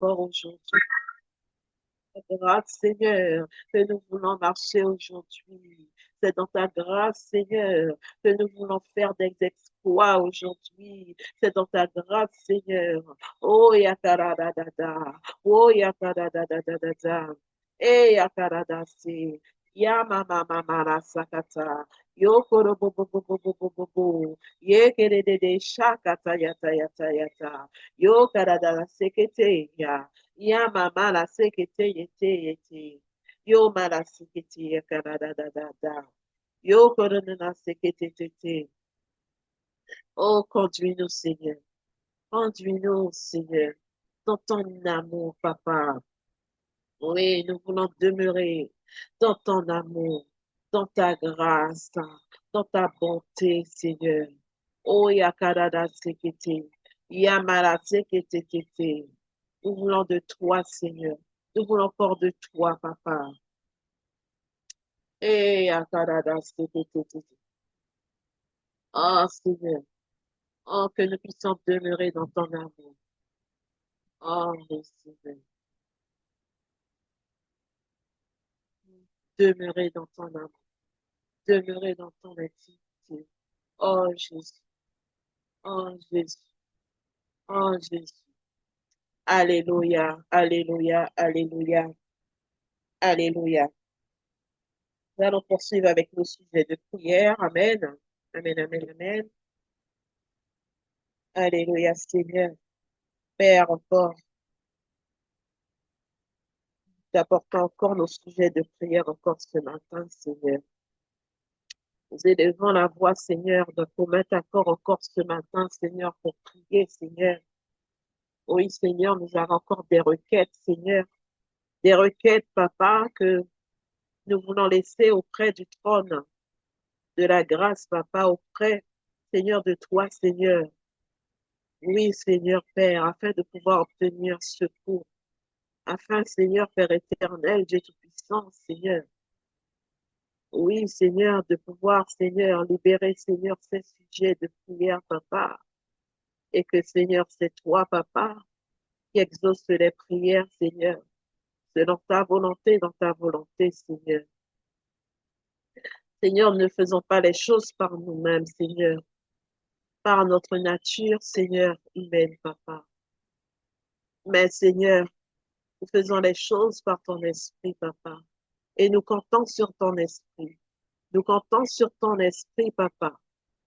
encore aujourd'hui. Ta grâce, Seigneur, que nous voulons marcher aujourd'hui. C'est dans ta grâce, Seigneur, que nous voulons faire des exploits aujourd'hui. C'est dans ta grâce, Seigneur. Oh, yakaradadada. Oh, yakaradadadada. Eh, yakaradasi. Yamamamamara sakata. Yokoro bo bo bo bo bo bo bo bo. Yekerede shakata yata yata yata. Yokaradala sekete ya. Ya mama la sekete yete yete. Yo mala sekete yakara da da da da. Yo korona la sekete tete. Oh, conduis-nous, Seigneur. Conduis-nous, Seigneur. Dans ton amour, papa. Oui, nous voulons demeurer dans ton amour, dans ta grâce, dans ta bonté, Seigneur. Oh, yakara da sekete. Yamala sekete tete. Nous voulons de toi, Seigneur. Nous voulons encore de toi, papa. Eh, akarada, oh, Seigneur. Oh, que nous puissions demeurer dans ton amour. Oh, oui, Seigneur. Demeurer dans ton amour. Demeurer dans ton intimité. Oh, Jésus. Oh, Jésus. Oh, Jésus. Alléluia. Alléluia. Alléluia. Alléluia. Nous allons poursuivre avec nos sujets de prière. Amen. Amen, amen, amen. Alléluia, Seigneur. Père, encore, t'apportons encore nos sujets de prière encore ce matin, Seigneur. Nous élevons la voix, Seigneur, de commettre encore ce matin, Seigneur, pour prier, Seigneur. Oui, Seigneur, nous avons encore des requêtes, Seigneur. Des requêtes, Papa, que nous voulons laisser auprès du trône de la grâce, Papa, auprès, Seigneur, de toi, Seigneur. Oui, Seigneur Père, afin de pouvoir obtenir secours. Afin, Seigneur Père éternel, Dieu Tout-Puissant, Seigneur. Oui, Seigneur, de pouvoir, Seigneur, libérer, Seigneur, ces sujets de prière, Papa. Et que, Seigneur, c'est toi, Papa, qui exauce les prières, Seigneur. Selon ta volonté, dans ta volonté, Seigneur. Seigneur, ne faisons pas les choses par nous-mêmes, Seigneur. Par notre nature, Seigneur, humaine, Papa. Mais, Seigneur, nous faisons les choses par ton esprit, Papa. Et nous comptons sur ton esprit. Nous comptons sur ton esprit, Papa.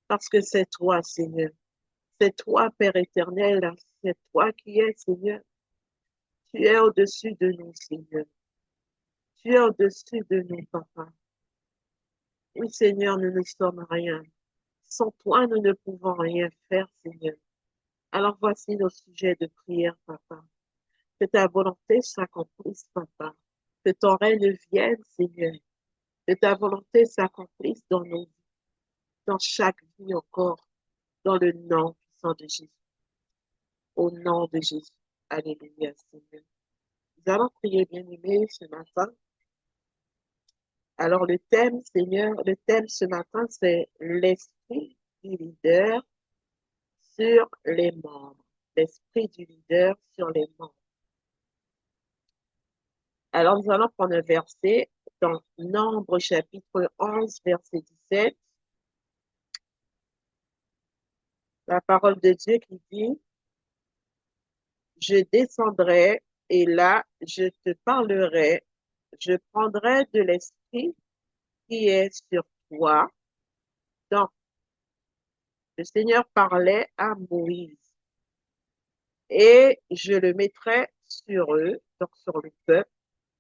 Parce que c'est toi, Seigneur. C'est toi, Père éternel, c'est toi qui es, Seigneur. Tu es au-dessus de nous, Seigneur. Tu es au-dessus de nous, Papa. Oui, Seigneur, nous ne sommes rien. Sans toi, nous ne pouvons rien faire, Seigneur. Alors voici nos sujets de prière, Papa. Que ta volonté s'accomplisse, Papa. Que ton règne vienne, Seigneur. Que ta volonté s'accomplisse dans nos vies, dans chaque vie encore, dans le nom puissant de Jésus. Au nom de Jésus. Alléluia, Seigneur. Nous allons prier, bien-aimés, ce matin. Alors, le thème, Seigneur, le thème ce matin, c'est l'esprit du leader sur les membres. L'esprit du leader sur les membres. Alors, nous allons prendre un verset dans Nombre chapitre 11, verset 17. La parole de Dieu qui dit, je descendrai et là, je te parlerai, je prendrai de l'esprit qui est sur toi. Donc, le Seigneur parlait à Moïse et je le mettrai sur eux, donc sur le peuple,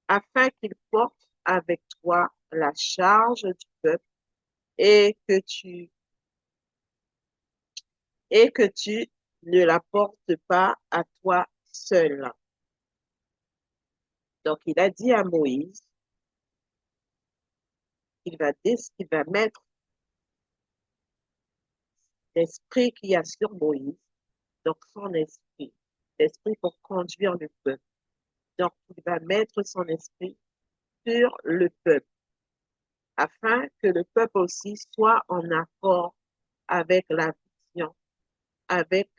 afin qu'ils portent avec toi la charge du peuple et que tu ne la portes pas à toi seul. Donc, il a dit à Moïse qu'il va mettre l'esprit qu'il y a sur Moïse, donc son esprit, l'esprit pour conduire le peuple. Donc, il va mettre son esprit sur le peuple, afin que le peuple aussi soit en accord avec la vision, avec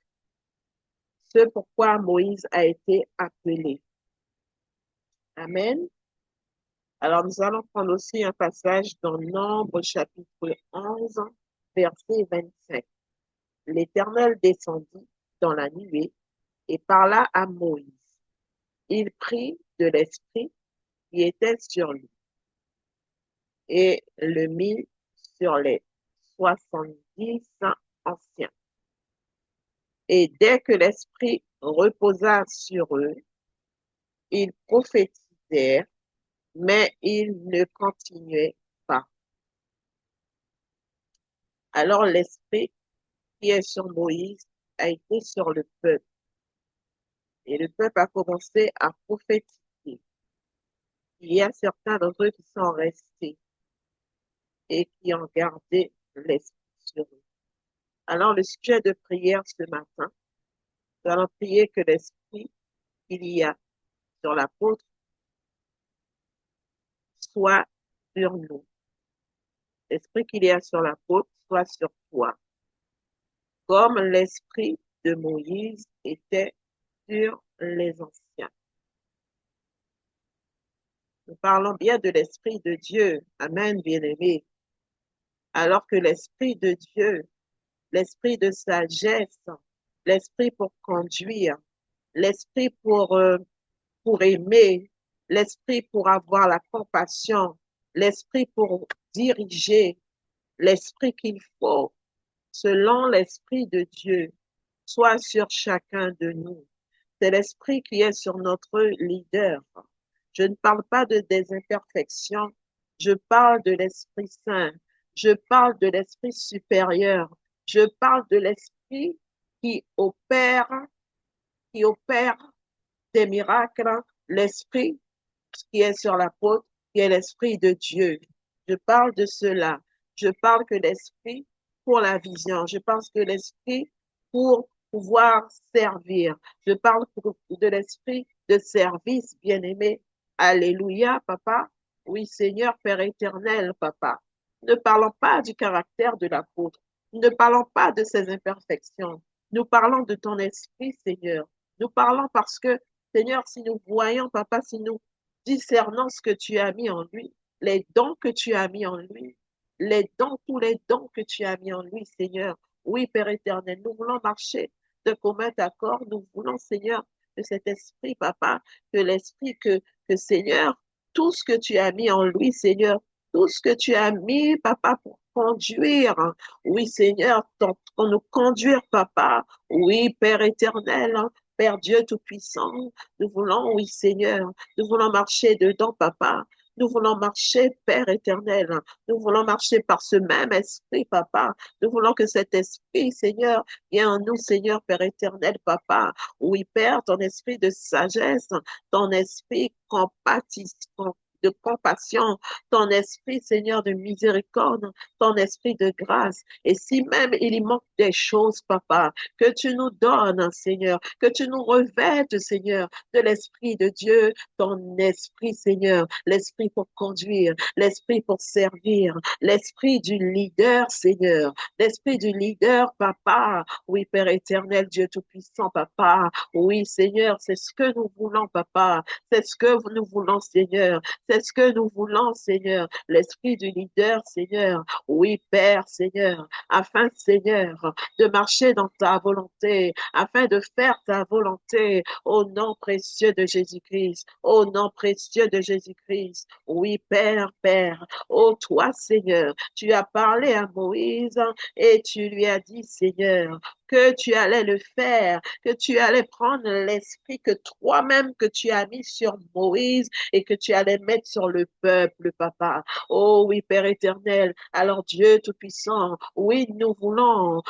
ce pourquoi Moïse a été appelé. Amen. Alors, nous allons prendre aussi un passage dans Nombre chapitre 11, verset 25. L'Éternel descendit dans la nuée et parla à Moïse. Il prit de l'esprit qui était sur lui et le mit sur les 70 anciens. Et dès que l'esprit reposa sur eux, ils prophétisèrent, mais ils ne continuaient pas. Alors l'esprit qui est sur Moïse a été sur le peuple. Et le peuple a commencé à prophétiser. Il y a certains d'entre eux qui sont restés et qui ont gardé l'esprit sur eux. Alors, le sujet de prière ce matin, nous allons prier que l'esprit qu'il y a sur l'apôtre soit sur nous. L'esprit qu'il y a sur l'apôtre soit sur toi, comme l'esprit de Moïse était sur les anciens. Nous parlons bien de l'esprit de Dieu. Amen, bien-aimé. Alors que l'esprit de Dieu, l'esprit de sagesse, l'esprit pour conduire, l'esprit pour aimer, l'esprit pour avoir la compassion, l'esprit pour diriger, l'esprit qu'il faut, selon l'esprit de Dieu, soit sur chacun de nous. C'est l'esprit qui est sur notre leader. Je ne parle pas de des imperfections, je parle de l'Esprit Saint, je parle de l'Esprit supérieur, je parle de l'Esprit qui opère, qui opère des miracles, l'Esprit qui est sur l'apôtre, qui est l'Esprit de Dieu. Je parle de cela. Je parle que l'Esprit pour la vision. Je pense que l'Esprit pour pouvoir servir. Je parle de l'Esprit de service, bien-aimé. Alléluia, papa. Oui, Seigneur, Père éternel, papa. Ne parlons pas du caractère de l'apôtre. Ne parlons pas de ses imperfections. Nous parlons de ton esprit, Seigneur. Nous parlons parce que, Seigneur, si nous voyons, papa, si nous discernant ce que tu as mis en lui, les dons que tu as mis en lui, les dons, tous les dons que tu as mis en lui, Seigneur. Oui, Père éternel, nous voulons marcher de commun accord. Nous voulons, Seigneur, que cet esprit, papa, que l'esprit, Seigneur, tout ce que tu as mis en lui, Seigneur, tout ce que tu as mis, papa, pour conduire. Oui, Seigneur, pour nous conduire, papa. Oui, Père éternel, Père Dieu Tout-Puissant, nous voulons, oui, Seigneur, nous voulons marcher dedans, papa. Nous voulons marcher, Père éternel. Nous voulons marcher par ce même esprit, papa. Nous voulons que cet esprit, Seigneur, vienne en nous, Seigneur, Père éternel, papa. Oui, Père, ton esprit de sagesse, ton esprit de compassion, ton esprit, Seigneur, de miséricorde, ton esprit de grâce. Et si même il y manque des choses, papa, que tu nous donnes, Seigneur, que tu nous revêtes, Seigneur, de l'Esprit de Dieu, ton esprit, Seigneur, l'esprit pour conduire, l'esprit pour servir, l'esprit du leader, Seigneur, l'esprit du leader, papa. Oui, Père éternel, Dieu Tout-Puissant, papa. Oui, Seigneur, c'est ce que nous voulons, papa. C'est ce que nous voulons, Seigneur. C'est ce que nous voulons, Seigneur. L'esprit du leader, Seigneur. Oui, Père, Seigneur, afin, Seigneur, de marcher dans ta volonté, afin de faire ta volonté, au nom précieux de Jésus-Christ, au nom précieux de Jésus-Christ. Oui, Père, Père, ô toi, Seigneur, tu as parlé à Moïse et tu lui as dit, Seigneur, que tu allais le faire, que tu allais prendre l'esprit que toi-même que tu as mis sur Moïse et que tu allais mettre sur le peuple, papa. Oh oui, Père éternel. Alors Dieu Tout-Puissant, oui, nous voulons,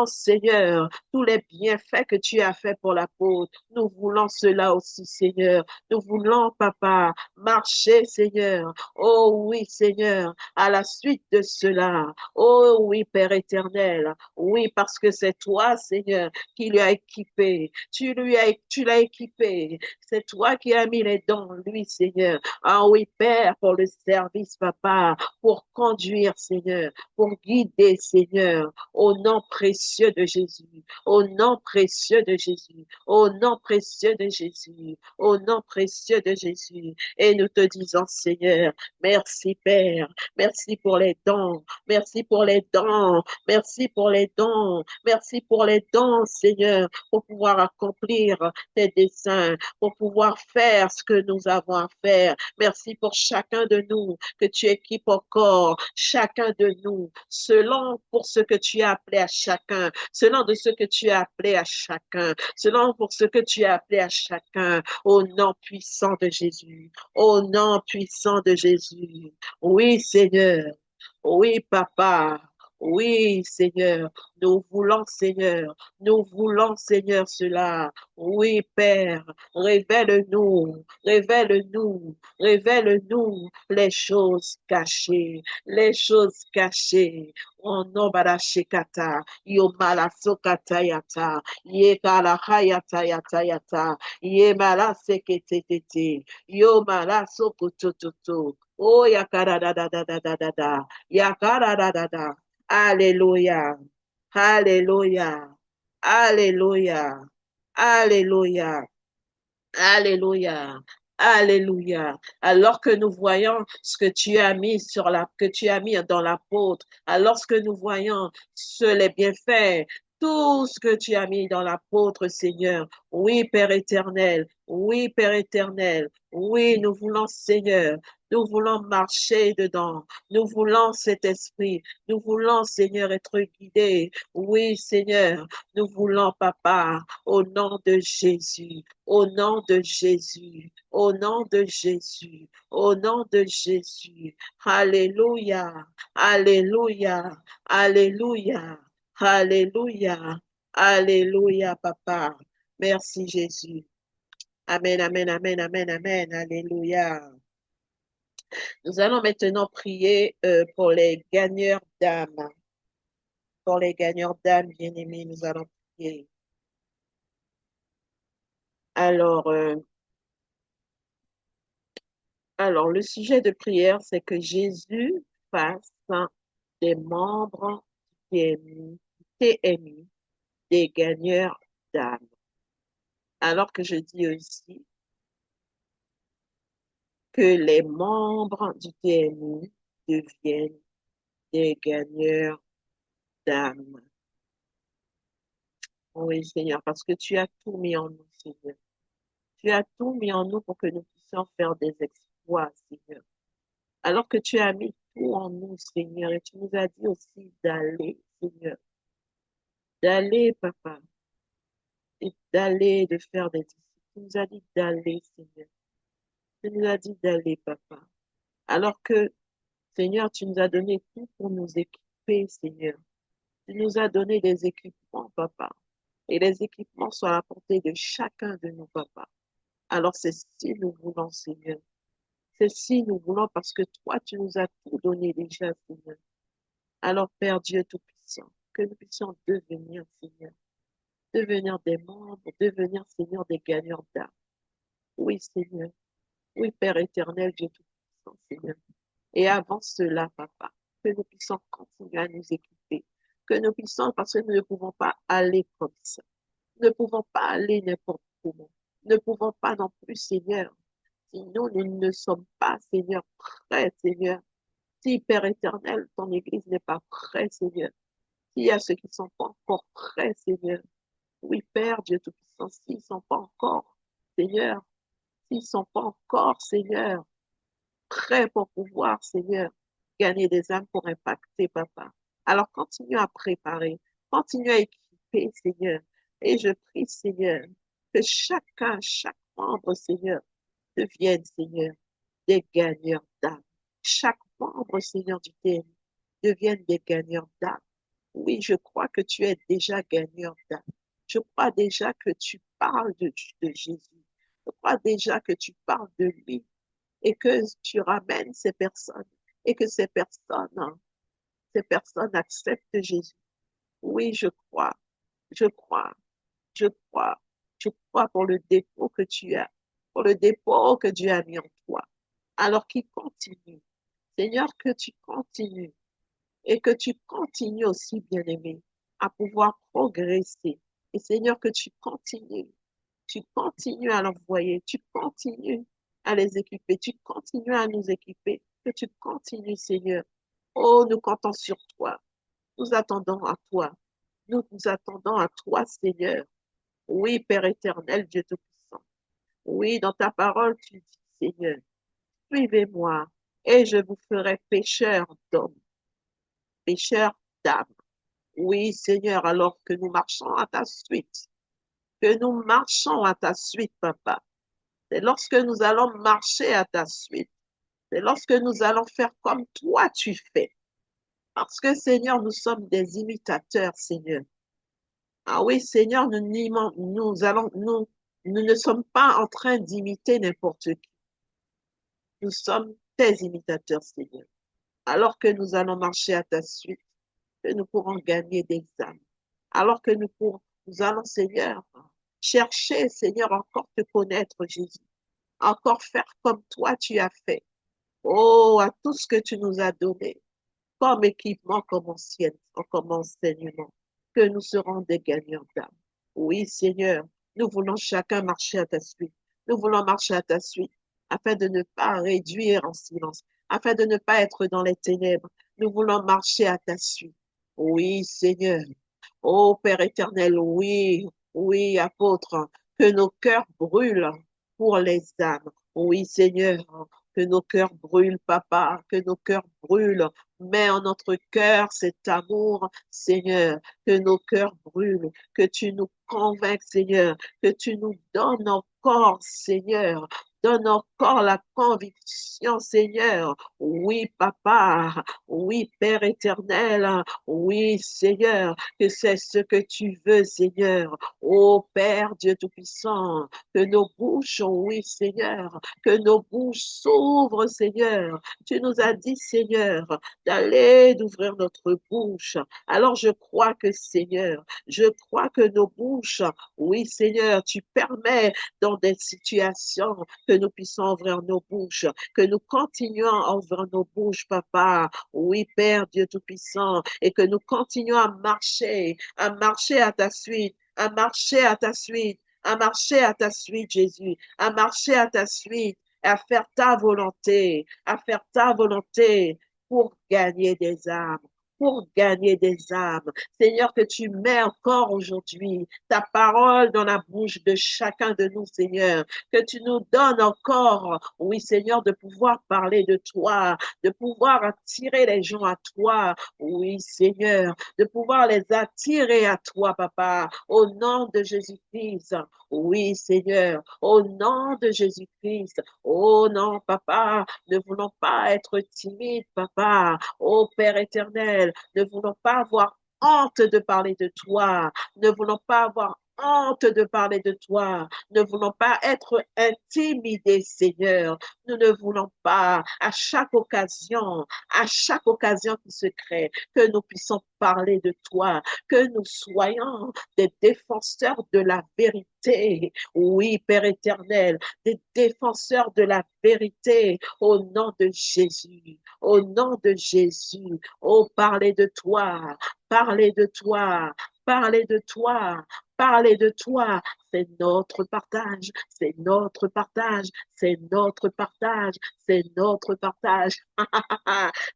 Seigneur, tous les bienfaits que tu as faits pour l'apôtre. Nous voulons cela aussi, Seigneur. Nous voulons, papa, marcher, Seigneur. Oh oui, Seigneur, à la suite de cela. Oh oui, Père éternel. Oui, parce que c'est toi toi, Seigneur, qui lui a équipé. Tu l'as équipé. C'est toi qui as mis les dons en lui, Seigneur. Ah oui, Père, pour le service, Papa, pour conduire, Seigneur, pour guider, Seigneur, au nom précieux de Jésus, au nom précieux de Jésus, au nom précieux de Jésus, au nom précieux de Jésus. Et nous te disons, Seigneur, merci, Père, merci pour les dons, merci pour les dons, merci pour les dons, merci pour les dons, Seigneur, pour pouvoir accomplir tes desseins, pour pouvoir faire ce que nous avons à faire. Merci pour chacun de nous que tu équipes encore, chacun de nous, selon pour ce que tu as appelé à chacun, selon de ce que tu as appelé à chacun, selon pour ce que tu as appelé à chacun, au nom puissant de Jésus, au nom puissant de Jésus. Oui, Seigneur. Oui, Papa. Oui, Seigneur. Nous voulons, Seigneur, cela. Oui, Père. Révèle-nous, révèle-nous, révèle-nous les choses cachées. Oh non, barashekata, yo malasokata yata, ye kalahayata yata yata, ye malasekete, yo malasokotototo. Oh, yakara da da da da da da da, yakara da da da. Alléluia, Alléluia, Alléluia, Alléluia. Alléluia. Alléluia. Alors que nous voyons ce que tu as mis que tu as mis dans l'apôtre, alors que nous voyons les bienfaits, tout ce que tu as mis dans l'apôtre, Seigneur. Oui, Père éternel. Oui, Père éternel. Oui, nous voulons, Seigneur. Nous voulons marcher dedans. Nous voulons cet esprit. Nous voulons, Seigneur, être guidés. Oui, Seigneur. Nous voulons, Papa, au nom de Jésus. Au nom de Jésus, au nom de Jésus, au nom de Jésus. Alléluia, Alléluia, Alléluia, Alléluia, Alléluia, Papa. Merci Jésus. Amen, amen, amen, amen, amen, Alléluia. Nous allons maintenant prier pour les gagneurs d'âme. Pour les gagneurs d'âme, bien-aimés, nous allons prier. Alors, Alors, le sujet de prière, c'est que Jésus fasse des membres TMI des gagneurs d'âme. Alors que je dis aussi que les membres du TMI deviennent des gagneurs d'âme. Oui, Seigneur, parce que tu as tout mis en nous, Seigneur. Tu as tout mis en nous pour que nous puissions faire des exploits, Seigneur. Alors que tu as mis tout en nous, Seigneur, et tu nous as dit aussi d'aller, Seigneur. D'aller, Papa, et d'aller, de faire des disciples. Tu nous as dit d'aller, Seigneur. Tu nous as dit d'aller, Papa. Alors que, Seigneur, tu nous as donné tout pour nous équiper, Seigneur. Tu nous as donné des équipements, Papa. Et les équipements sont à la portée de chacun de nous, Papa. Alors c'est si nous voulons, Seigneur. C'est si nous voulons parce que toi, tu nous as tout donné déjà, Seigneur. Alors, Père Dieu Tout-Puissant, que nous puissions devenir, Seigneur, devenir des membres, devenir, Seigneur, des gagneurs d'âme. Oui, Seigneur. Oui, Père éternel, Dieu Tout-Puissant, Seigneur. Et avant cela, Papa, que nous puissions continuer à nous équiper. Que nous puissions, parce que nous ne pouvons pas aller comme ça. Nous ne pouvons pas aller n'importe comment. Nous ne pouvons pas non plus, Seigneur. Si nous ne sommes pas, Seigneur, prêts, Seigneur. Si, Père éternel, ton Église n'est pas prête, Seigneur. S'il y a ceux qui ne sont pas encore prêts, Seigneur. Oui, Père, Dieu Tout-Puissant, s'ils ne sont pas encore, Seigneur, s'ils ne sont pas encore, Seigneur, prêts pour pouvoir, Seigneur, gagner des âmes pour impacter, Papa. Alors continue à préparer, continue à équiper, Seigneur. Et je prie, Seigneur, que chacun, chaque membre, Seigneur, devienne, Seigneur, des gagneurs d'âme. Chaque membre, Seigneur, du TN devienne des gagneurs d'âme. Oui, je crois que tu es déjà gagneur d'âme. Je crois déjà que tu parles de Jésus. Je crois déjà que tu parles de lui et que tu ramènes ces personnes et que ces personnes acceptent Jésus. Oui, je crois. Je crois, je crois, je crois pour le dépôt que tu as, pour le dépôt que Dieu a mis en toi. Alors qu'il continue. Seigneur, que tu continues et que tu continues aussi, bien-aimé, à pouvoir progresser. Et Seigneur, que tu continues à l'envoyer, tu continues à les équiper, tu continues à nous équiper, que tu continues, Seigneur. Oh, nous comptons sur toi, nous attendons à toi, nous nous attendons à toi, Seigneur. Oui, Père éternel, Dieu Tout-Puissant. Oui, dans ta parole, tu dis, Seigneur, suivez-moi et je vous ferai pécheurs d'hommes, pécheurs d'âmes. Oui, Seigneur, alors que nous marchons à ta suite, que nous marchons à ta suite, Papa. C'est lorsque nous allons marcher à ta suite, c'est lorsque nous allons faire comme toi tu fais. Parce que, Seigneur, nous sommes des imitateurs, Seigneur. Ah oui, Seigneur, nous ne sommes pas en train d'imiter n'importe qui. Nous sommes tes imitateurs, Seigneur. Alors que nous allons marcher à ta suite, que nous pourrons gagner des âmes. Alors que nous allons, Seigneur, chercher, Seigneur, encore te connaître, Jésus. Encore faire comme toi tu as fait. Oh, à tout ce que tu nous as donné comme équipement, comme enseignement, que nous serons des gagnants d'âme. Oui, Seigneur, nous voulons chacun marcher à ta suite. Nous voulons marcher à ta suite afin de ne pas réduire en silence, afin de ne pas être dans les ténèbres. Nous voulons marcher à ta suite. Oui, Seigneur. Oh Père éternel, oui, oui, apôtre, que nos cœurs brûlent pour les âmes. Oui, Seigneur, que nos cœurs brûlent, Papa, que nos cœurs brûlent. Mets en notre cœur cet amour, Seigneur, que nos cœurs brûlent, que tu nous convainques, Seigneur, que tu nous donnes encore, Seigneur. Donne encore la conviction, Seigneur. Oui, Papa. Oui, Père éternel. Oui, Seigneur, que c'est ce que tu veux, Seigneur. Ô Père Dieu Tout-Puissant, que nos bouches, oui, Seigneur, que nos bouches s'ouvrent, Seigneur. Tu nous as dit, Seigneur, d'aller, d'ouvrir notre bouche. Alors je crois que, Seigneur, je crois que nos bouches, oui, Seigneur, tu permets dans des situations que nous puissions ouvrir nos bouches, que nous continuons à ouvrir nos bouches, Papa. Oui, Père Dieu Tout-Puissant, et que nous continuons à marcher à ta suite, à marcher à ta suite, à marcher à ta suite, Jésus, à marcher à ta suite, à faire ta volonté, à faire ta volonté pour gagner des âmes. Pour gagner des âmes. Seigneur, que tu mets encore aujourd'hui ta parole dans la bouche de chacun de nous, Seigneur. Que tu nous donnes encore, oui, Seigneur, de pouvoir parler de toi, de pouvoir attirer les gens à toi. Oui, Seigneur, de pouvoir les attirer à toi, Papa, au nom de Jésus-Christ. Oui, Seigneur, au nom de Jésus-Christ. Oh non, Papa, ne voulons pas être timides, Papa. Oh Père éternel, ne voulons pas avoir honte de parler de toi. Ne voulons pas avoir honte de parler de toi. Ne voulons pas être intimidés, Seigneur. Nous ne voulons pas, à chaque occasion qui se crée, que nous puissions parler de toi, que nous soyons des défenseurs de la vérité. Oui, Père éternel, des défenseurs de la vérité au nom de Jésus, au nom de Jésus. Oh, parler de toi, parler de toi, parler de toi, parler de toi. C'est notre partage, c'est notre partage, c'est notre partage, c'est notre partage.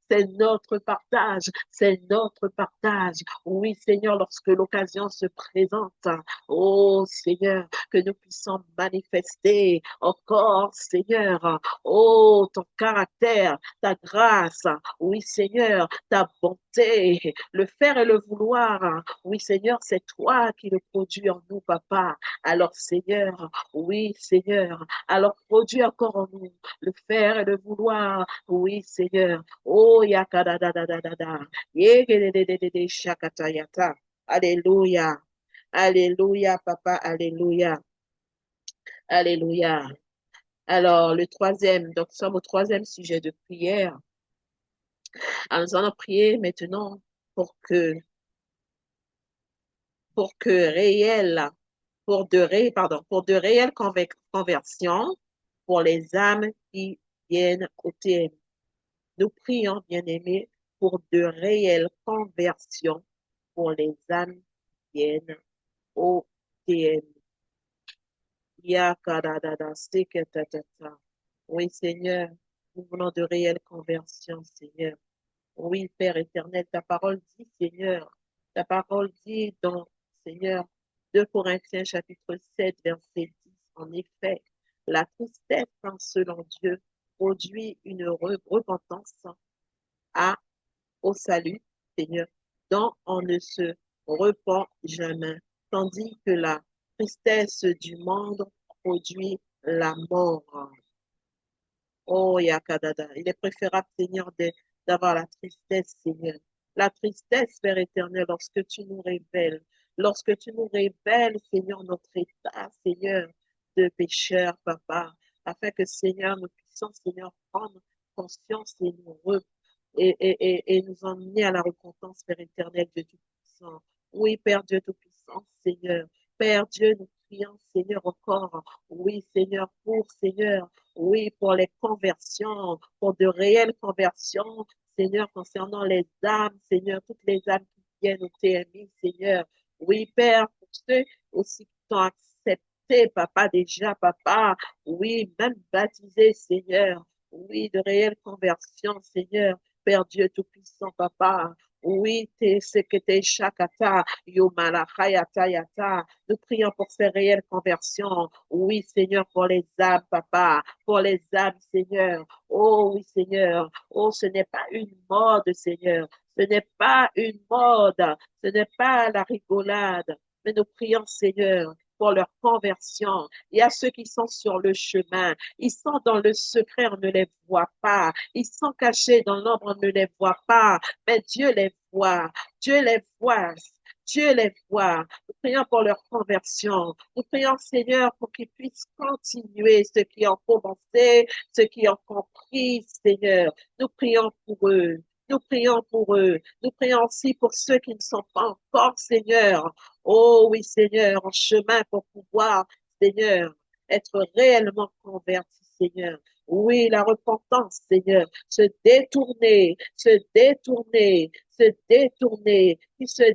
C'est notre partage, c'est notre partage. Oui, Seigneur, lorsque l'occasion se présente, oh Seigneur, que nous puissions manifester encore, Seigneur, oh ton caractère, ta grâce, oui, Seigneur, ta bonté, le faire et le vouloir. Oui, Seigneur, c'est toi qui le produis en nous, Papa. Alors, Seigneur, oui, Seigneur, alors produis encore en nous le faire et le vouloir. Oui, Seigneur. Oh, yakadadadadada. Yegedededede shakatayata. Alléluia. Alléluia, Papa. Alléluia. Alléluia. Alors, le troisième, donc, nous sommes au troisième sujet de prière. Alors, nous allons prier maintenant pour que pour de réelles conversions pour les âmes qui viennent au TM. Nous prions, bien-aimés, pour de réelles conversions pour les âmes qui viennent au TM. Yakadadada, seketatata. Oui, Seigneur, nous voulons de réelles conversions, Seigneur. Oui, Père éternel, ta parole dit, Seigneur, ta parole dit dans, Seigneur, 2 Corinthiens chapitre 7, verset 10, en effet, la tristesse, selon Dieu, produit une repentance à, au salut, Seigneur, dont on ne se repent jamais, tandis que la tristesse du monde produit la mort. Oh, Yakadada, il est préférable, Seigneur, d'avoir la tristesse, Seigneur. La tristesse, Père éternel, lorsque tu nous révèles, Seigneur, notre état, Seigneur, de pécheur, Papa, afin que, Seigneur, nous puissions, Seigneur, prendre conscience et et nous emmener à la repentance, Père éternel, Dieu Tout-Puissant. Oui, Père Dieu Tout-Puissant, Seigneur. Père Dieu, nous prions, Seigneur, encore. Oui, Seigneur, Seigneur, oui, pour les conversions, pour de réelles conversions, Seigneur, concernant les âmes, Seigneur, toutes les âmes qui viennent au TMI, Seigneur. Oui, Père, pour ceux aussi qui t'ont accepté, Papa, déjà, Papa. Oui, même baptisé, Seigneur. Oui, de réelles conversions, Seigneur. Père Dieu Tout-Puissant, Papa. Oui, t'es ce que t'es Shakata, Yomalachayata Yata. Nous prions pour ces réelles conversions. Oui, Seigneur, pour les âmes, Papa, pour les âmes, Seigneur. Oh, oui, Seigneur. Oh, ce n'est pas une mode, Seigneur. Ce n'est pas une mode. Ce n'est pas la rigolade. Mais nous prions, Seigneur, pour leur conversion. Il y a ceux qui sont sur le chemin. Ils sont dans le secret, on ne les voit pas. Ils sont cachés dans l'ombre, on ne les voit pas. Mais Dieu les voit. Dieu les voit. Dieu les voit. Nous prions pour leur conversion. Nous prions, Seigneur, pour qu'ils puissent continuer, ceux qui ont commencé, ceux qui ont compris, Seigneur. Nous prions pour eux. Nous prions pour eux. Nous prions aussi pour ceux qui ne sont pas encore, Seigneur. Oh oui, Seigneur, en chemin pour pouvoir, Seigneur, être réellement convertis, Seigneur. Oui, la repentance, Seigneur, se détourner, qui se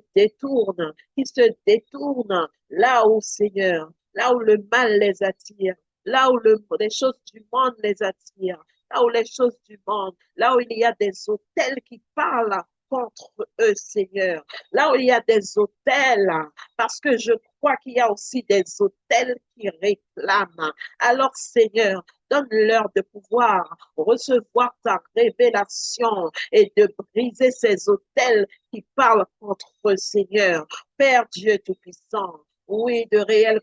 détourne là où, Seigneur, là où le mal les attire, là où les choses du monde les attirent, là où les choses du monde, là où il y a des autels qui parlent contre eux, Seigneur, là où il y a des autels, parce que je crois qu'il y a aussi des autels qui réclament. Alors, Seigneur, donne-leur de pouvoir recevoir ta révélation et de briser ces autels qui parlent contre eux, Seigneur. Père Dieu Tout-Puissant, oui, de réelles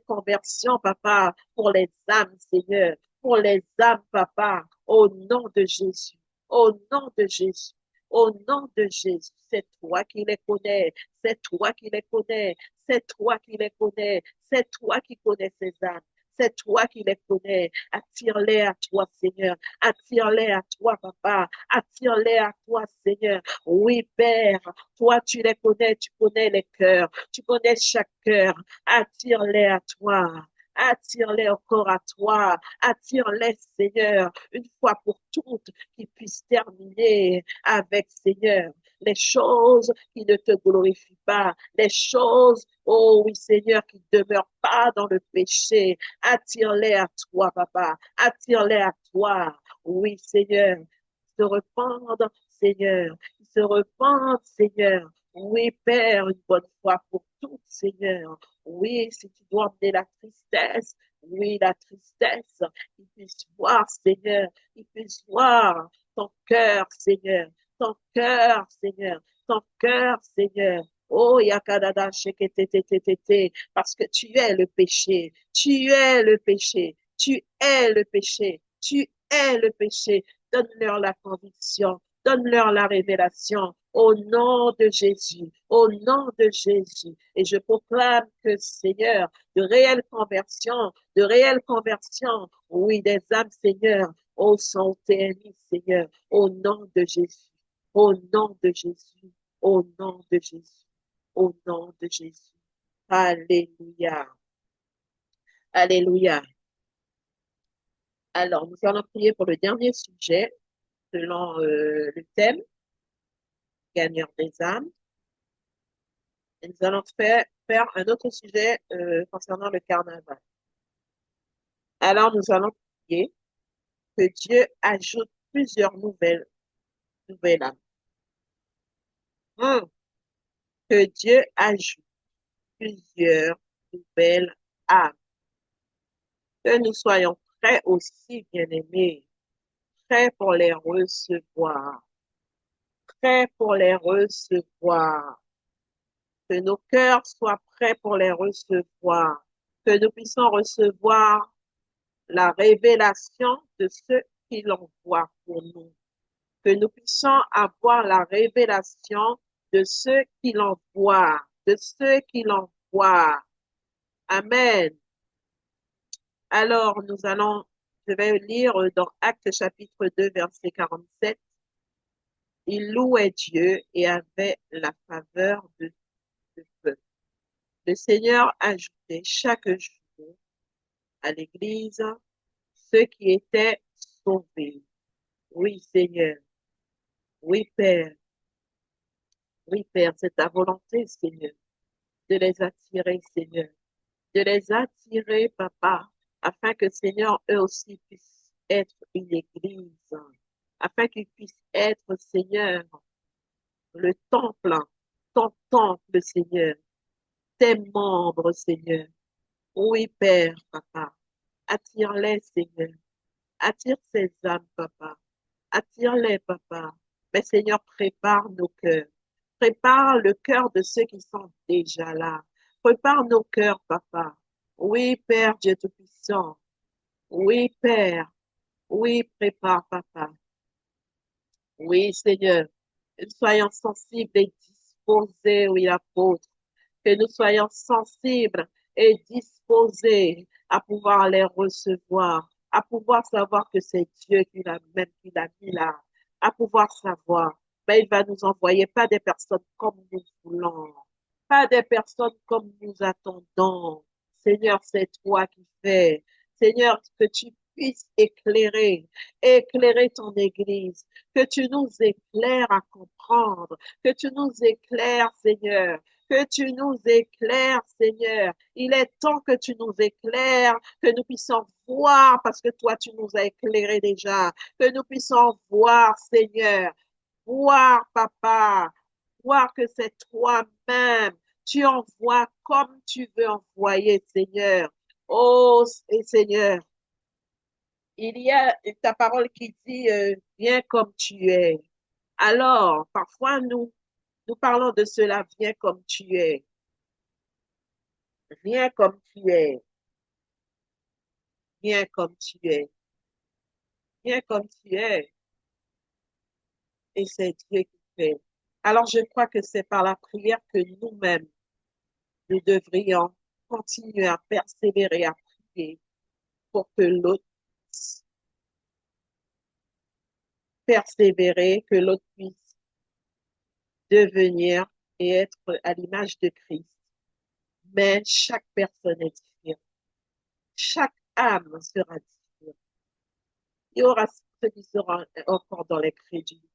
conversions, Papa, pour les âmes, Seigneur, pour les âmes, Papa, au nom de Jésus, au nom de Jésus. Au nom de Jésus, c'est toi qui les connais, c'est toi qui les connais, c'est toi qui les connais, c'est toi qui connais ces âmes. C'est toi qui les connais. Attire-les à toi, Seigneur. Attire-les à toi, Papa. Attire-les à toi, Seigneur. Oui, Père, toi, tu les connais, tu connais les cœurs, tu connais chaque cœur. Attire-les à toi. Attire-les encore à toi. Attire-les, Seigneur, une fois pour toutes, qu'ils puissent terminer avec, Seigneur, les choses qui ne te glorifient pas, les choses, oh oui, Seigneur, qui ne demeurent pas dans le péché. Attire-les à toi, Papa. Attire-les à toi. Oui, Seigneur. Ils se repentent, Seigneur. Ils se repentent, Seigneur. Oui, Père, une bonne fois pour toutes, Seigneur. Oui, si tu dois emmener la tristesse, oui, la tristesse, qu'ils puissent voir, Seigneur, qu'ils puissent voir ton cœur, Seigneur, ton cœur, Seigneur, ton cœur, Seigneur. Oh, Yakadada, Sheketetetetete, parce que tu es le péché, tu es le péché, tu es le péché, tu es le péché. Donne-leur la conviction, donne-leur la révélation au nom de Jésus, au nom de Jésus. Et je proclame que, Seigneur, de réelles conversions, oui, des âmes, Seigneur, au sont émis, Seigneur, au nom de Jésus, au nom de Jésus, au nom de Jésus. au nom de Jésus. Alléluia. Alléluia. Alors, nous allons prier pour le dernier sujet selon le thème gagneur des âmes. Et nous allons faire un autre sujet concernant le carnaval. Alors, nous allons prier que Dieu ajoute plusieurs nouvelles âmes. Que Dieu ajoute plusieurs nouvelles âmes. Que nous soyons prêts aussi, bien-aimés, prêts pour les recevoir, prêts pour les recevoir. Que nos cœurs soient prêts pour les recevoir, que nous puissions recevoir la révélation de ce qu'il envoie pour nous, que nous puissions avoir la révélation de ce qu'il envoie, de ce qu'il envoie. Amen. Alors, je vais lire dans Actes chapitre 2, verset 47. Il louait Dieu et avait la faveur de peuple. Le Seigneur ajoutait chaque jour à l'Église ceux qui étaient sauvés. Oui, Seigneur. Oui, Père. Oui, Père, c'est ta volonté, Seigneur, de les attirer, Seigneur. De les attirer, Papa, afin que, Seigneur, eux aussi puissent être une Église, afin qu'ils puissent être, Seigneur, le temple, ton temple, Seigneur, tes membres, Seigneur. Oui, Père, Papa. Attire-les, Seigneur. Attire ces âmes, Papa. Attire-les, Papa. Mais Seigneur, prépare nos cœurs. Prépare le cœur de ceux qui sont déjà là. Prépare nos cœurs, Papa. Oui, Père Dieu Tout-Puissant. Oui, Père. Oui, prépare, Papa. Oui, Seigneur. Que nous soyons sensibles et disposés, oui, apôtre. Que nous soyons sensibles et disposés à pouvoir les recevoir, à pouvoir savoir que c'est Dieu qui l'a mis là, à pouvoir savoir. Mais il va nous envoyer pas des personnes comme nous voulons, pas des personnes comme nous attendons. Seigneur, c'est toi qui fais. Seigneur, que tu puisses éclairer ton Église, que tu nous éclaires à comprendre, que tu nous éclaires, Seigneur, que tu nous éclaires, Seigneur. Il est temps que tu nous éclaires, que nous puissions voir, parce que toi, tu nous as éclairés déjà, que nous puissions voir, Seigneur, voir, Papa, voir que c'est toi-même. Tu envoies comme tu veux envoyer, Seigneur. Oh, et Seigneur, il y a ta parole qui dit, viens comme tu es. Alors, parfois, nous parlons de cela, viens comme tu es. Viens comme tu es. Viens comme tu es. Viens comme tu es. Et c'est Dieu qui fait. Alors, je crois que c'est par la prière que nous-mêmes, nous devrions continuer à persévérer, à prier pour que l'autre puisse persévérer, que l'autre puisse devenir et être à l'image de Christ. Mais chaque personne est différente. Chaque âme sera différente. Il y aura ceux qui seront encore dans l'incrédulité.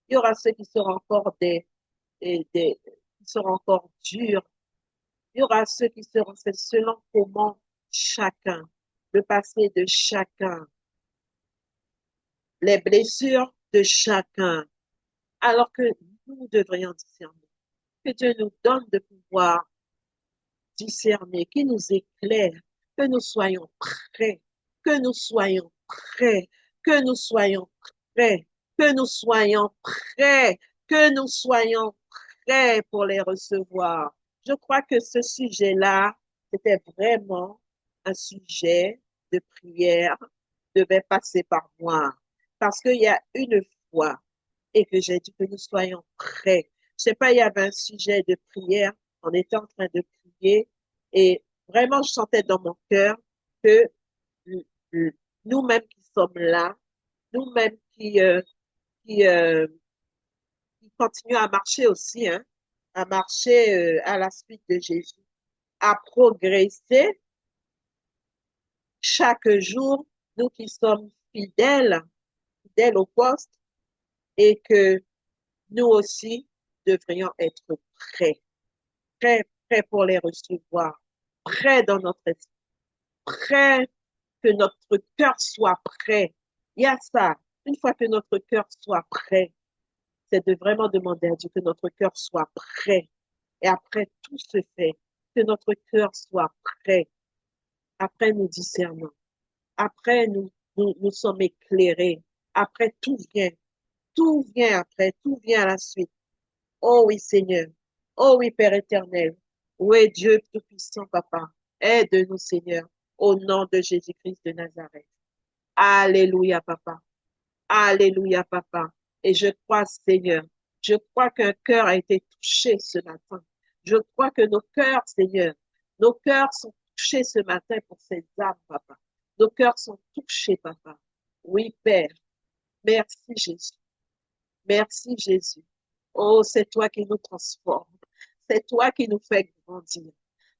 Il y aura ceux qui seront encore qui seront encore durs. Il y aura ceux qui seront, c'est selon comment chacun, le passé de chacun, les blessures de chacun, alors que nous devrions discerner. Que Dieu nous donne de pouvoir discerner, qu'il nous éclaire, que nous soyons prêts, que nous soyons prêts, que nous soyons prêts, que nous soyons prêts, que nous soyons prêts pour les recevoir. Je crois que ce sujet-là, c'était vraiment un sujet de prière, devait passer par moi. Parce qu'il y a une fois, et que j'ai dit que nous soyons prêts. Je sais pas, il y avait un sujet de prière, on était en train de prier, et vraiment, je sentais dans mon cœur que nous-mêmes qui sommes là, nous-mêmes qui continuons à marcher aussi, hein, à marcher à la suite de Jésus, à progresser chaque jour, nous qui sommes fidèles au poste, et que nous aussi devrions être prêts, prêts pour les recevoir, prêts dans notre esprit, prêts que notre cœur soit prêt. Il y a ça. Une fois que notre cœur soit prêt, c'est de vraiment demander à Dieu que notre cœur soit prêt. Et après, tout se fait. Que notre cœur soit prêt. Après, nous discernons. Après, nous sommes éclairés. Après, tout vient. Tout vient après. Tout vient à la suite. Oh oui, Seigneur. Oh oui, Père éternel. Oui, Dieu Tout-Puissant, Papa. Aide-nous, Seigneur, au nom de Jésus-Christ de Nazareth. Alléluia, Papa. Alléluia, Papa. Et je crois, Seigneur, je crois qu'un cœur a été touché ce matin. Je crois que nos cœurs, Seigneur, nos cœurs sont touchés ce matin pour ces âmes, Papa. Nos cœurs sont touchés, Papa. Oui, Père. Merci, Jésus. Merci, Jésus. Oh, c'est toi qui nous transformes. C'est toi qui nous fais grandir.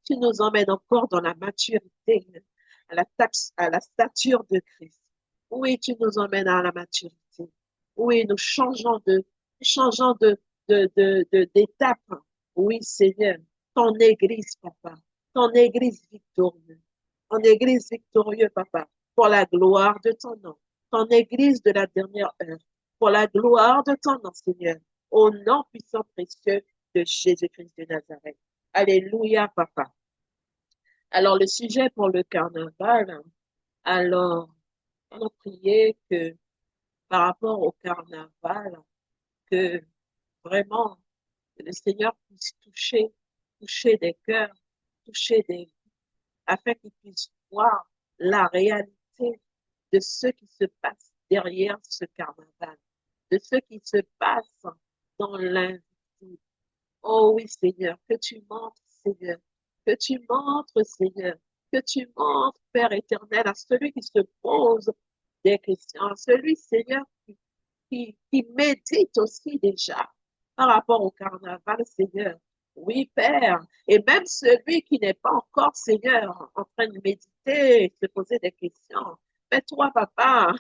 Tu nous emmènes encore dans la maturité, à la stature de Christ. Oui, tu nous emmènes à la maturité. Oui, nous changeons d'étape. Oui, Seigneur, ton église, Papa, ton église victorieuse, ton église victorieuse, Papa, pour la gloire de ton nom, ton église de la dernière heure, pour la gloire de ton nom, Seigneur, au nom puissant précieux de Jésus-Christ de Nazareth. Alléluia, Papa. Alors, le sujet pour le carnaval, alors, on a prié que par rapport au carnaval, que vraiment le Seigneur puisse toucher des cœurs, toucher des vies, afin qu'ils puissent voir la réalité de ce qui se passe derrière ce carnaval, de ce qui se passe dans l'invisible. Oh oui, Seigneur, que tu montres, Seigneur, que tu montres, Seigneur, que tu montres, Père éternel, à celui qui se pose des questions, à celui, Seigneur, qui médite aussi déjà par rapport au carnaval, Seigneur. Oui, Père. Et même celui qui n'est pas encore, Seigneur, en train de méditer, se poser des questions. Mais toi, Papa,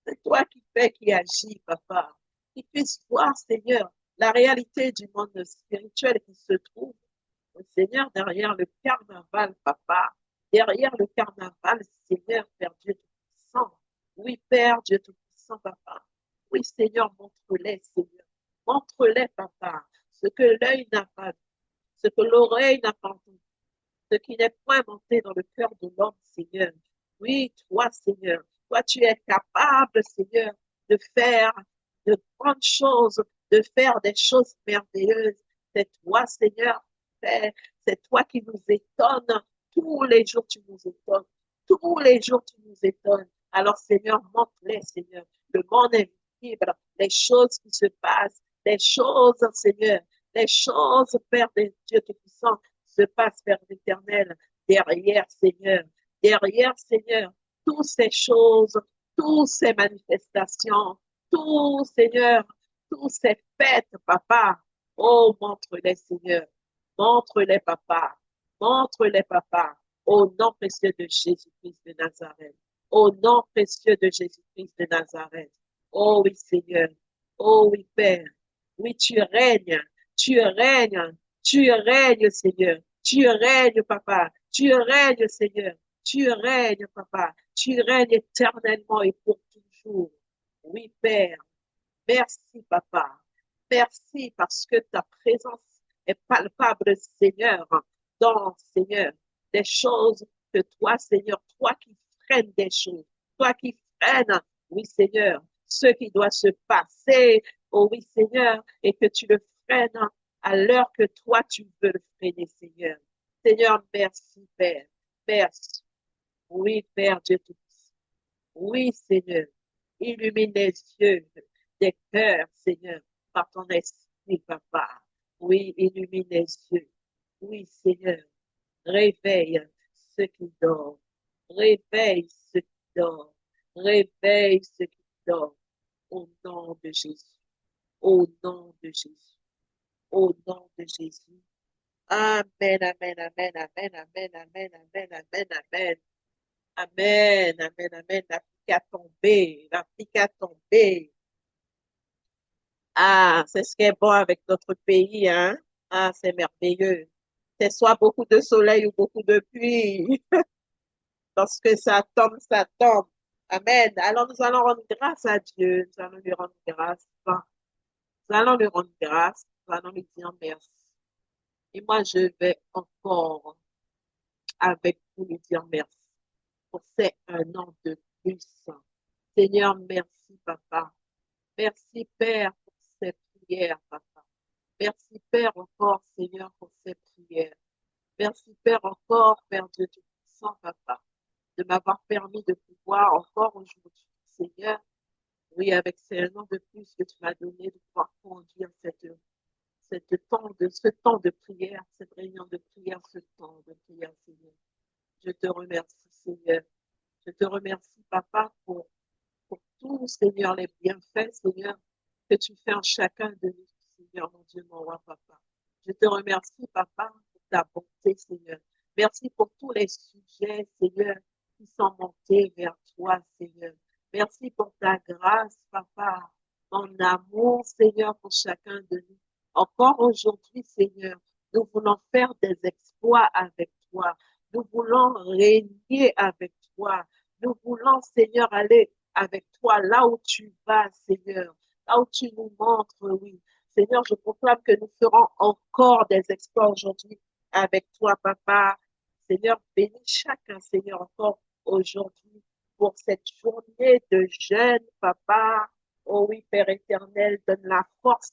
c'est toi qui fais, qui agis, Papa. Qu'il puisse voir, Seigneur, la réalité du monde spirituel qui se trouve, Seigneur, derrière le carnaval, Papa. Derrière le carnaval, Seigneur, Père Dieu Tout-Puissant. Oui, Père Dieu Tout-Puissant, Papa. Oui, Seigneur, montre-les, Seigneur. Montre-les, Papa, ce que l'œil n'a pas vu, ce que l'oreille n'a pas entendu, ce qui n'est point monté dans le cœur de l'homme, Seigneur. Oui, toi, Seigneur, toi, tu es capable, Seigneur, de faire de grandes choses, de faire des choses merveilleuses. C'est toi, Seigneur, Père, c'est toi qui nous étonnes. Tous les jours, tu nous étonnes. Tous les jours, tu nous étonnes. Alors, Seigneur, montre-les, Seigneur, le monde invisible, les choses qui se passent, les choses, Seigneur, les choses, Père de Dieu Tout-Puissant, se passent, Père éternel, derrière, Seigneur, derrière, Seigneur, toutes ces choses, toutes ces manifestations, tout, Seigneur, tous ces fêtes, Papa. Oh, montre-les, Seigneur. Montre-les, Papa. Montre-les, Papa. Au nom précieux de Jésus-Christ de Nazareth. Au nom précieux de Jésus-Christ de Nazareth. Oh oui, Seigneur. Oh oui, Père. Oui, tu règnes. Tu règnes. Tu règnes, Seigneur. Tu règnes, Papa. Tu règnes, Seigneur. Tu règnes, Papa. Tu règnes éternellement et pour toujours. Oui, Père. Merci, Papa. Merci parce que ta présence est palpable, Seigneur, dans, Seigneur, des choses que toi, Seigneur, toi qui freines des choses, toi qui freines, oui, Seigneur, ce qui doit se passer, oh oui, Seigneur, et que tu le freines à l'heure que toi, tu veux le freiner, Seigneur. Seigneur, merci, Père. Merci. Oui, Père Dieu tout. Oui, Seigneur. Illumine les yeux des cœurs, Seigneur, par ton esprit, Papa. Oui, illumine les yeux. Oui, Seigneur. Réveille ceux qui dorment. Réveille ceux qui dorment. Réveille ceux qui dorment. Au nom de Jésus. Au nom de Jésus. au nom de Jésus. Amen, amen, amen, amen, amen, amen, amen, amen, amen. Amen, amen, amen. L'Afrique a tombé, l'Afrique a tombé. Ah, c'est ce qui est bon avec notre pays, hein? Ah, c'est merveilleux. C'est soit beaucoup de soleil ou beaucoup de pluie. Lorsque ça tombe, ça tombe. Amen. Alors nous allons rendre grâce à Dieu. Nous allons lui rendre grâce. Nous allons lui rendre grâce. Nous allons lui dire merci. Et moi, je vais encore avec vous lui dire merci. Pour c'est un an de plus. Seigneur, merci, Papa. Merci, Père, pour ces prières, Papa. Merci, Père, encore, Seigneur, pour ces prières. Merci, Père, encore, Père Dieu Tout-Puissant, Papa, de m'avoir permis de pouvoir encore aujourd'hui, Seigneur, oui, avec ces noms de plus que tu m'as donné, de pouvoir conduire ce temps de prière, cette réunion de prière, ce temps de prière, Seigneur. Je te remercie, Seigneur. Je te remercie, Papa, pour tout, Seigneur, les bienfaits, Seigneur, que tu fais en chacun de nous, Seigneur, mon Dieu, mon roi, Papa. Je te remercie, Papa, pour ta bonté, Seigneur. Merci pour tous les sujets, Seigneur, qui sont montés vers toi, Seigneur. Merci pour ta grâce, Papa, ton amour, Seigneur, pour chacun de nous. Encore aujourd'hui, Seigneur, nous voulons faire des exploits avec toi. Nous voulons régner avec toi. Nous voulons, Seigneur, aller avec toi là où tu vas, Seigneur, là où tu nous montres, oui. Seigneur, je proclame que nous ferons encore des exploits aujourd'hui avec toi, Papa. Seigneur, bénis chacun, Seigneur, encore aujourd'hui pour cette journée de jeûne, Papa. Oh oui, Père éternel, donne la force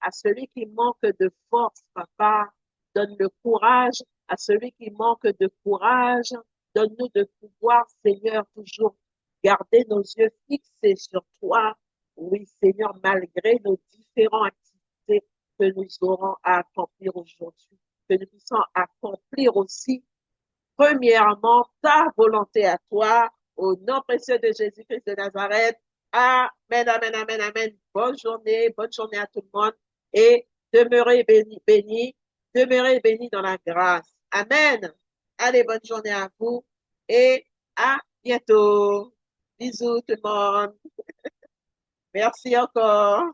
à celui qui manque de force, Papa. Donne le courage à celui qui manque de courage. Donne-nous de pouvoir, Seigneur, toujours garder nos yeux fixés sur toi. Oui, Seigneur, malgré nos différentes activités que nous aurons à accomplir aujourd'hui, que nous puissions accomplir aussi, premièrement, ta volonté à toi, au nom précieux de Jésus-Christ de Nazareth. Amen, amen, amen, amen. Bonne journée à tout le monde et demeurez bénis, bénis, demeurez bénis dans la grâce. Amen. Allez, bonne journée à vous et à bientôt. Bisous tout le monde. Merci encore.